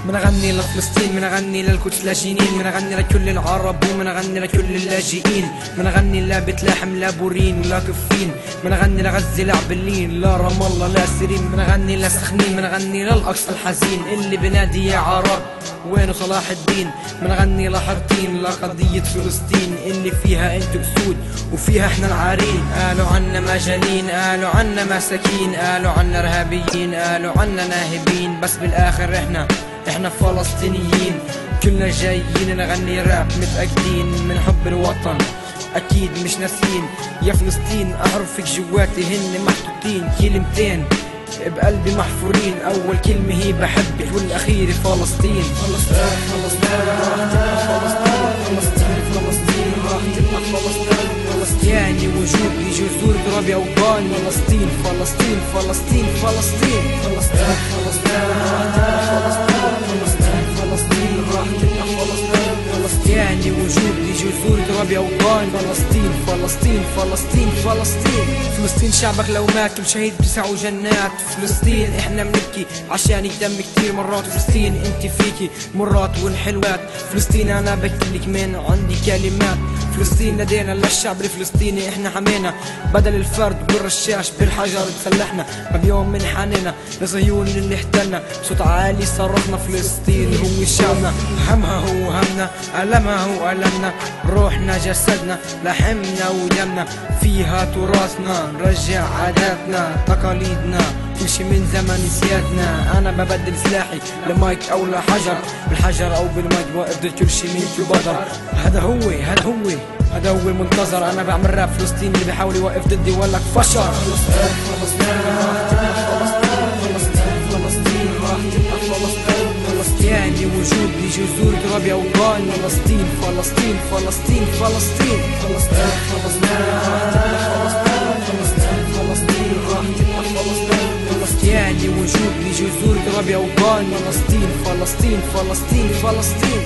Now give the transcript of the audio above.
منغني لفلسطين، منغني للقدس لاجئين، منغني لكل العرب ومنغني لكل اللاجئين، منغني لا بيت لحم لا بورين ولا كفين، منغني لغزة لا عبلين لا رام الله لا سيرين، منغني لسخنين، منغني للأقصى الحزين اللي بنادي يا عرب وينه صلاح الدين، منغني لحرطين لقضية فلسطين اللي فيها انتو اسود وفيها احنا العارين. قالوا عنا مجانين، قالوا عنا مساكين، قالوا عنا ارهابيين، قالوا عنا ناهبين، بس بالاخر احنا فلسطينيين. كلنا جايين نغني راب متأكدين من حب الوطن اكيد مش ناسين. يا فلسطين احرفك جواتي هن محطوطين كلمتين بقلبي محفورين، اول كلمة هي بحبك والاخير فلسطين. فلسطين فلسطين راح تبقى فلسطين، فلسطين فلسطين راح تبقى فلسطين، فلسطيني وجودي جذور ترابي اوطاني. فلسطين فلسطين فلسطين فلسطين فلسطين فلسطين راح تبقى فلسطين، فلسطين فلسطين راح تبقى فلسطين، فلسطيني وجودي جذور ترابي اوطاني. فلسطين فلسطين فلسطين فلسطين فلسطين شعبك لو مات شهيد بتسع جنات. فلسطين احنا بنبكي عشانك دم كتير مرات. فلسطين انت فيكي مرات والحلوات. فلسطين انا بكلك من عندي كلمات. فلسطين لدينا للشعب الفلسطيني احنا حمينا بدل الفرد بالرشاش بالحجر تسلحنا. ما بيوم من حننا لصهيون اللي احتلنا صوت عالي صرخنا. فلسطين هو شعبنا، همها هو همنا، ألمها هو ألمنا، روحنا جسدنا لحمنا ودمنا، فيها تراثنا نرجع عاداتنا تقاليدنا كل شي من زمن سيادنا. انا ببدل سلاحي لمايك او لحجر، بالحجر او بالمايك بقدر كل شي من بدر. هذا هو المنتظر. انا بعمل راب فلسطين اللي بيحاول يوقف ضدي ولك فشر. فلسطين فلسطين راح تبقى فلسطين، فلسطين فلسطين راح تبقى فلسطين، فلسطيني وجودي جذور ترابي اوطاني. فلسطين فلسطين فلسطين فلسطين فلسطين فلسطين راح تبقى فلسطين، فلسطين فلسطين راح تبقى فلسطين، فلسطيني وجودي جذور ترابي اوطاني. فلسطين فلسطين فلسطين فلسطين